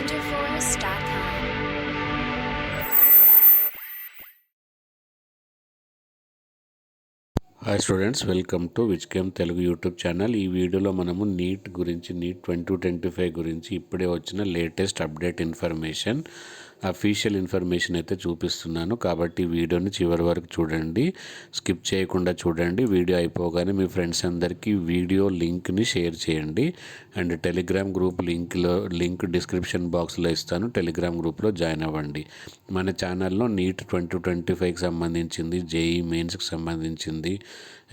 wonderforce.com. Hi students, welcome to విజ్కేమ్ Telugu YouTube channel. ఈ వీడియోలో మనము నీట్ 2025 గురించి ఇప్పుడే వచ్చిన latest update information, official information అయితే చూపిస్తున్నాను. కాబట్టి వీడియోని చివరి వరకు చూడండి, స్కిప్ చేయకుండా చూడండి. వీడియో అయిపోగానే మీ ఫ్రెండ్స్ అందరికీ వీడియో లింక్ని షేర్ చేయండి. And Telegram group link description బాక్స్లో ఇస్తాను. టెలిగ్రామ్ గ్రూప్లో జాయిన్ అవ్వండి. మన ఛానల్లో నీట్ 2025కి సంబంధించింది, జేఈ మెయిన్స్కి సంబంధించింది,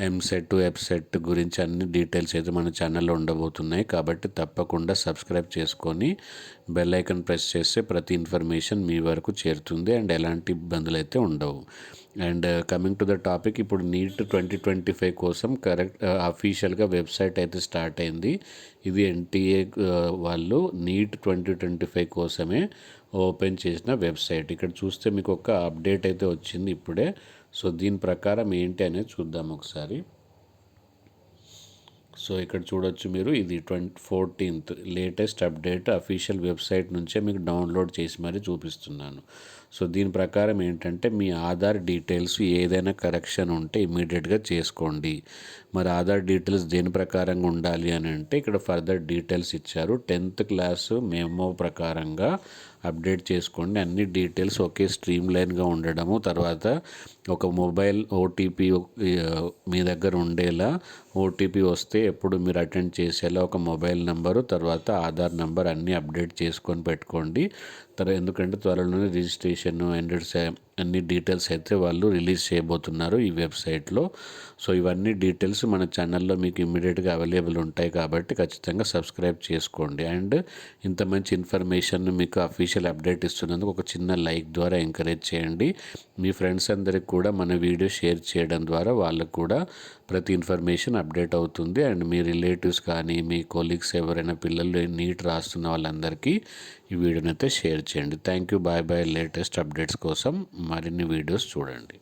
ఎంసెట్, వెబ్సెట్ గురించి అన్ని డీటెయిల్స్ అయితే మన ఛానల్లో ఉండబోతున్నాయి. కాబట్టి తప్పకుండా సబ్స్క్రైబ్ చేసుకొని బెల్ ఐకాన్ ప్రెస్ చేస్తే ప్రతి ఇన్ఫర్మేషన్ మీ వరకు చేరుతుంది అండ్ ఎలాంటి ఇబ్బందులు అయితే ఉండవు. And coming to the topic, ఇప్పుడు నీట్ 2025 కోసం అఫీషియల్గా వెబ్సైట్ అయితే స్టార్ట్ అయింది. ఇది ఎన్టీఏ వాళ్ళు నీట్ 2025 కోసమే ఓపెన్ చేసిన వెబ్సైట్. ఇక్కడ చూస్తే మీకు ఒక అప్డేట్ అయితే వచ్చింది ఇప్పుడే. సో దీని ప్రకారం ఏంటి అనేది చూద్దాం ఒకసారి. సో ఇక్కడ చూడొచ్చు మీరు, ఇది 14th latest update official website నుంచే మీకు డౌన్లోడ్ చేసి మరీ చూపిస్తున్నాను. సో దీని ప్రకారం ఏంటంటే, మీ ఆధార్ డీటెయిల్స్ ఏదైనా కరెక్షన్ ఉంటే ఇమీడియట్గా చేసుకోండి. మరి ఆధార్ డీటెయిల్స్ దేని ప్రకారంగా ఉండాలి అని అంటే, ఇక్కడ ఫర్దర్ డీటెయిల్స్ ఇచ్చారు. 10th క్లాస్ మెమో ప్రకారంగా అప్డేట్ చేసుకోండి. అన్ని డీటెయిల్స్ ఒకే స్ట్రీమ్ లైన్గా ఉండడము, తర్వాత ఒక మొబైల్ ఓటీపీ మీ దగ్గర ఉండేలా, ఓటీపీ వస్తే ఎప్పుడు మీరు అటెండ్ చేసేలా ఒక మొబైల్ నెంబరు, తర్వాత ఆధార్ నెంబర్ అన్నీ అప్డేట్ చేసుకొని పెట్టుకోండి. ఎందుకంటే త్వరలోనే రిజిస్ట్రేషన్ అండ్ అన్ని డీటెయిల్స్ అయితే వాళ్ళు రిలీజ్ చేయబోతున్నారు ఈ వెబ్సైట్లో. సో ఇవన్నీ డీటెయిల్స్ మన ఛానల్లో మీకు ఇమ్మీడియట్గా అవైలబుల్ ఉంటాయి. కాబట్టి ఖచ్చితంగా సబ్స్క్రైబ్ చేసుకోండి. అండ్ ఇంత మంచి ఇన్ఫర్మేషన్ మీకు అఫీషియల్ అప్డేట్ ఇస్తున్నందుకు ఒక చిన్న లైక్ ద్వారా ఎంకరేజ్ చేయండి. మీ ఫ్రెండ్స్ అందరికి కూడా మన వీడియో షేర్ చేయడం ద్వారా వాళ్ళకు కూడా ప్రతి ఇన్ఫర్మేషన్ అప్డేట్ అవుతుంది. అండ్ మీ రిలేటివ్స్ కానీ మీ కొలీగ్స్ ఎవరైనా పిల్లలు నీట్ రాస్తున్న వాళ్ళందరికీ ఈ వీడియోని అయితే షేర్ చేయండి. Thank you, bye bye. Latest updates కోసం మరిన్ని వీడియోస్ చూడండి.